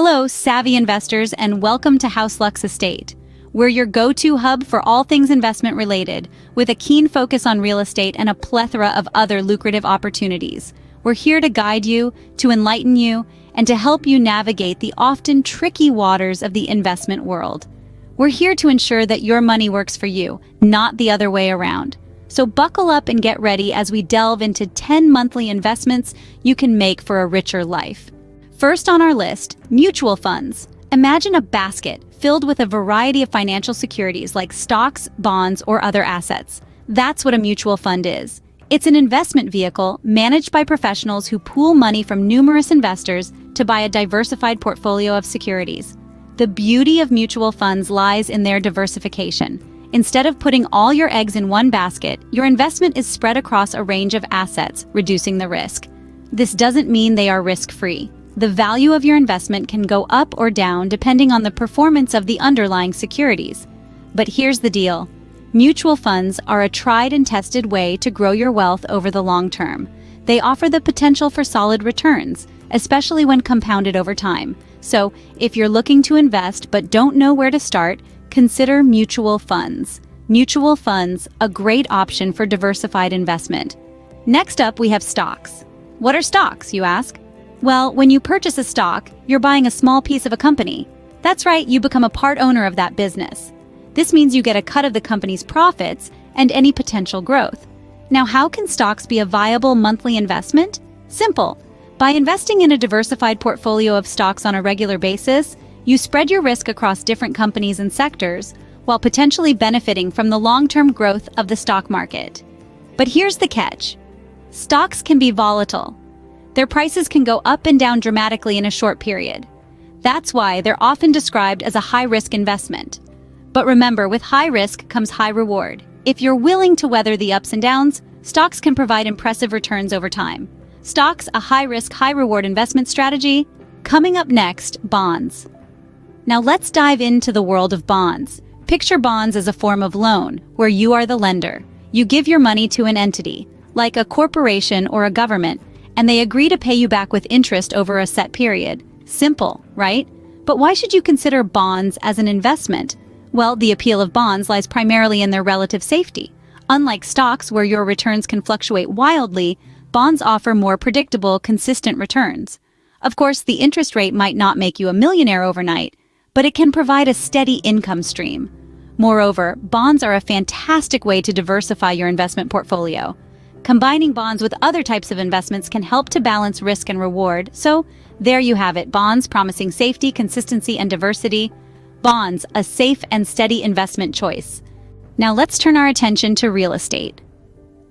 Hello, savvy investors, and welcome to HouseLux Estate. We're your go-to hub for all things investment related, with a keen focus on real estate and a plethora of other lucrative opportunities. We're here to guide you, to enlighten you, and to help you navigate the often tricky waters of the investment world. We're here to ensure that your money works for you, not the other way around. So buckle up and get ready as we delve into 10 monthly investments you can make for a richer life. First on our list, mutual funds. Imagine a basket filled with a variety of financial securities like stocks, bonds, or other assets. That's what a mutual fund is. It's an investment vehicle managed by professionals who pool money from numerous investors to buy a diversified portfolio of securities. The beauty of mutual funds lies in their diversification. Instead of putting all your eggs in one basket, your investment is spread across a range of assets, reducing the risk. This doesn't mean they are risk-free. The value of your investment can go up or down depending on the performance of the underlying securities. But here's the deal. Mutual funds are a tried and tested way to grow your wealth over the long term. They offer the potential for solid returns, especially when compounded over time. So, if you're looking to invest but don't know where to start, consider mutual funds. Mutual funds, a great option for diversified investment. Next up, we have stocks. What are stocks, you ask? Well, when you purchase a stock, you're buying a small piece of a company. That's right, you become a part owner of that business. This means you get a cut of the company's profits and any potential growth. Now, how can stocks be a viable monthly investment? Simple. By investing in a diversified portfolio of stocks on a regular basis, you spread your risk across different companies and sectors, while potentially benefiting from the long-term growth of the stock market. But here's the catch. Stocks can be volatile. Their prices can go up and down dramatically in a short period. That's why they're often described as a high-risk investment. But remember, with high risk comes high reward. If you're willing to weather the ups and downs, stocks can provide impressive returns over time. Stocks, a high-risk, high-reward investment strategy. Coming up next, bonds. Now let's dive into the world of bonds. Picture bonds as a form of loan, where you are the lender. You give your money to an entity, like a corporation or a government, and they agree to pay you back with interest over a set period. Simple, right? But why should you consider bonds as an investment? Well, the appeal of bonds lies primarily in their relative safety. Unlike stocks, where your returns can fluctuate wildly, bonds offer more predictable, consistent returns. Of course, the interest rate might not make you a millionaire overnight, but it can provide a steady income stream. Moreover, bonds are a fantastic way to diversify your investment portfolio. Combining bonds with other types of investments can help to balance risk and reward. So, there you have it, bonds promising safety, consistency, and diversity. Bonds, a safe and steady investment choice. Now let's turn our attention to real estate.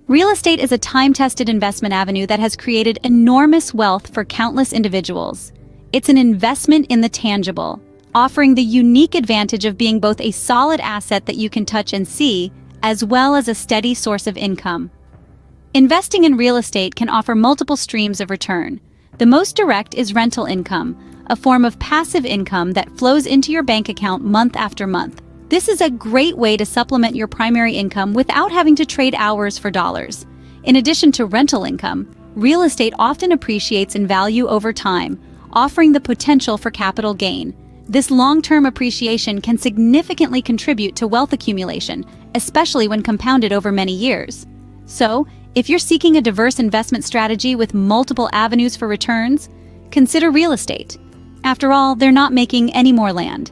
Real estate is a time-tested investment avenue that has created enormous wealth for countless individuals. It's an investment in the tangible, offering the unique advantage of being both a solid asset that you can touch and see, as well as a steady source of income. Investing in real estate can offer multiple streams of return. The most direct is rental income, a form of passive income that flows into your bank account month after month. This is a great way to supplement your primary income without having to trade hours for dollars. In addition to rental income, real estate often appreciates in value over time, offering the potential for capital gain. This long-term appreciation can significantly contribute to wealth accumulation, especially when compounded over many years. So, if you're seeking a diverse investment strategy with multiple avenues for returns, consider real estate. After all, they're not making any more land.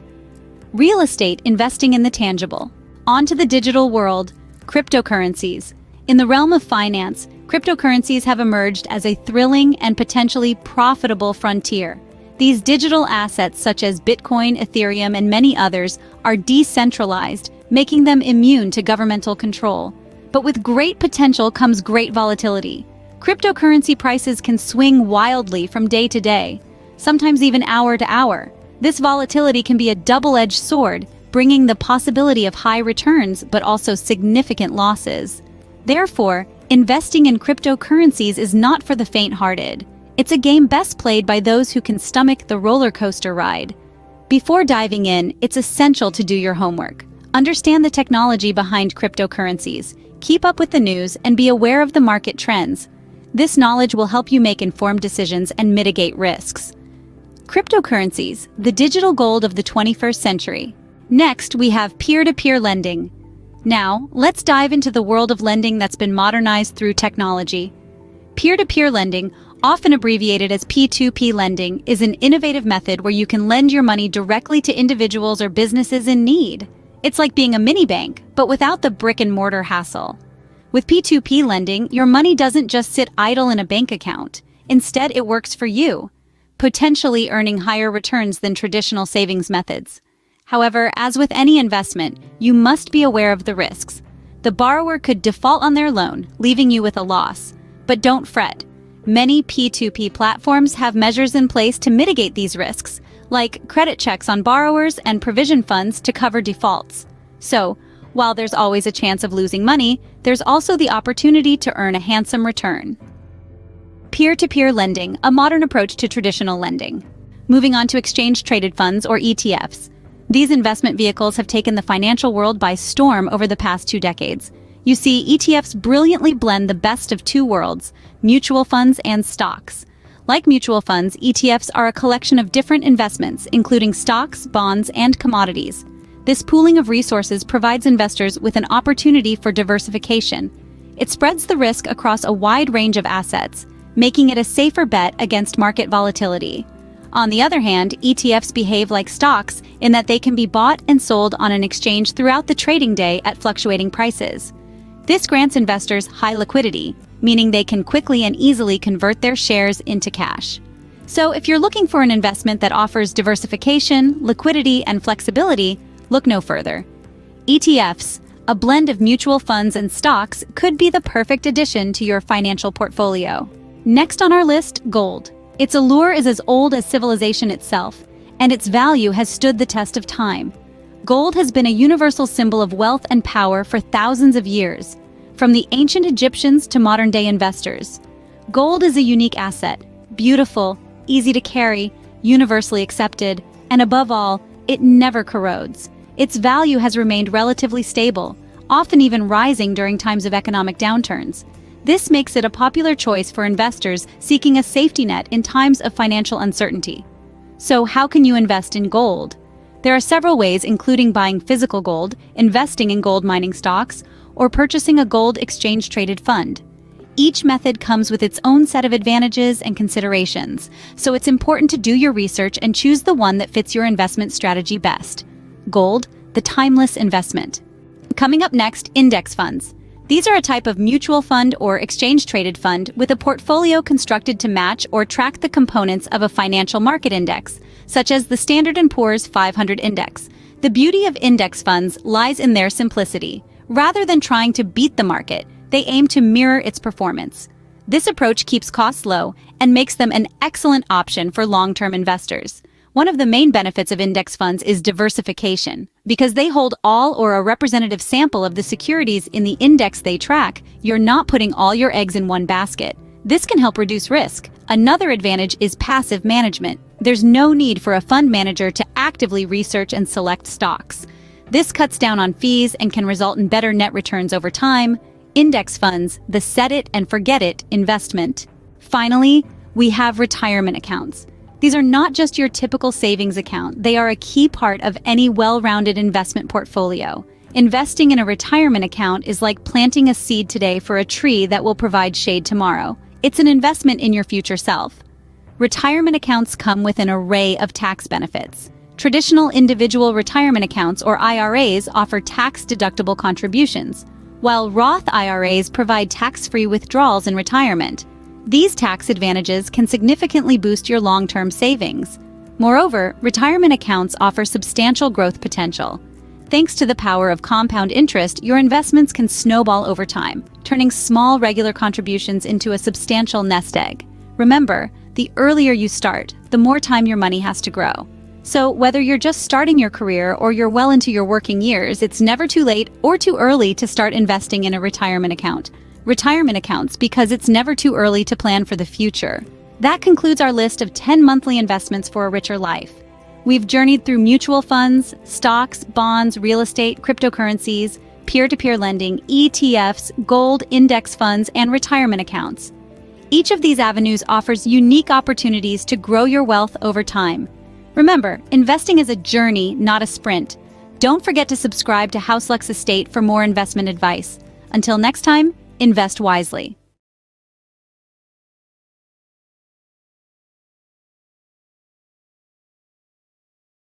Real estate investing in the tangible. On to the digital world, cryptocurrencies. In the realm of finance, cryptocurrencies have emerged as a thrilling and potentially profitable frontier. These digital assets such as Bitcoin, Ethereum, and many others are decentralized, making them immune to governmental control. But with great potential comes great volatility. Cryptocurrency prices can swing wildly from day to day, sometimes even hour to hour. This volatility can be a double-edged sword, bringing the possibility of high returns but also significant losses. Therefore, investing in cryptocurrencies is not for the faint-hearted. It's a game best played by those who can stomach the roller coaster ride. Before diving in, it's essential to do your homework. Understand the technology behind cryptocurrencies. Keep up with the news and be aware of the market trends. This knowledge will help you make informed decisions and mitigate risks. Cryptocurrencies, the digital gold of the 21st century. Next, we have peer-to-peer lending. Now, let's dive into the world of lending that's been modernized through technology. Peer-to-peer lending, often abbreviated as P2P lending, is an innovative method where you can lend your money directly to individuals or businesses in need. It's like being a mini bank, but without the brick-and-mortar hassle. With P2P lending, your money doesn't just sit idle in a bank account. Instead, it works for you, potentially earning higher returns than traditional savings methods. However, as with any investment, you must be aware of the risks. The borrower could default on their loan, leaving you with a loss. But don't fret. Many P2P platforms have measures in place to mitigate these risks, like credit checks on borrowers and provision funds to cover defaults. So, while there's always a chance of losing money, there's also the opportunity to earn a handsome return. Peer-to-peer lending, a modern approach to traditional lending. Moving on to exchange-traded funds, or ETFs. These investment vehicles have taken the financial world by storm over the past 2 decades. You see, ETFs brilliantly blend the best of 2 worlds, mutual funds and stocks. Like mutual funds, ETFs are a collection of different investments, including stocks, bonds, and commodities. This pooling of resources provides investors with an opportunity for diversification. It spreads the risk across a wide range of assets, making it a safer bet against market volatility. On the other hand, ETFs behave like stocks in that they can be bought and sold on an exchange throughout the trading day at fluctuating prices. This grants investors high liquidity, meaning they can quickly and easily convert their shares into cash. So if you're looking for an investment that offers diversification, liquidity, and flexibility, look no further. ETFs, a blend of mutual funds and stocks, could be the perfect addition to your financial portfolio. Next on our list, gold. Its allure is as old as civilization itself, and its value has stood the test of time. Gold has been a universal symbol of wealth and power for thousands of years, from the ancient Egyptians to modern-day investors. Gold is a unique asset, beautiful, easy to carry, universally accepted, and above all, it never corrodes. Its value has remained relatively stable, often even rising during times of economic downturns. This makes it a popular choice for investors seeking a safety net in times of financial uncertainty. So how can you invest in gold? There are several ways, including buying physical gold, investing in gold mining stocks, or purchasing a gold exchange-traded fund. Each method comes with its own set of advantages and considerations, so it's important to do your research and choose the one that fits your investment strategy best. Gold, the timeless investment. Coming up next, index funds. These are a type of mutual fund or exchange-traded fund with a portfolio constructed to match or track the components of a financial market index, such as the Standard & Poor's 500 index. The beauty of index funds lies in their simplicity. Rather than trying to beat the market, they aim to mirror its performance. This approach keeps costs low and makes them an excellent option for long-term investors. One of the main benefits of index funds is diversification. Because they hold all or a representative sample of the securities in the index they track, you're not putting all your eggs in one basket. This can help reduce risk. Another advantage is passive management. There's no need for a fund manager to actively research and select stocks. This cuts down on fees and can result in better net returns over time. Index funds, the set it and forget it investment. Finally, we have retirement accounts. These are not just your typical savings account. They are a key part of any well-rounded investment portfolio. Investing in a retirement account is like planting a seed today for a tree that will provide shade tomorrow. It's an investment in your future self. Retirement accounts come with an array of tax benefits. Traditional individual retirement accounts, or IRAs, offer tax-deductible contributions, while Roth IRAs provide tax-free withdrawals in retirement. These tax advantages can significantly boost your long-term savings. Moreover, retirement accounts offer substantial growth potential. Thanks to the power of compound interest, your investments can snowball over time, turning small regular contributions into a substantial nest egg. Remember, the earlier you start, the more time your money has to grow. So whether you're just starting your career or you're well into your working years, it's never too late or too early to start investing in a retirement account. Retirement accounts, because it's never too early to plan for the future. That concludes our list of 10 monthly investments for a richer life. We've journeyed through mutual funds, stocks, bonds, real estate, cryptocurrencies, peer-to-peer lending, ETFs, gold, index funds, and retirement accounts. Each of these avenues offers unique opportunities to grow your wealth over time. Remember, investing is a journey, not a sprint. Don't forget to subscribe to HouseLux Estate for more investment advice. Until next time, invest wisely.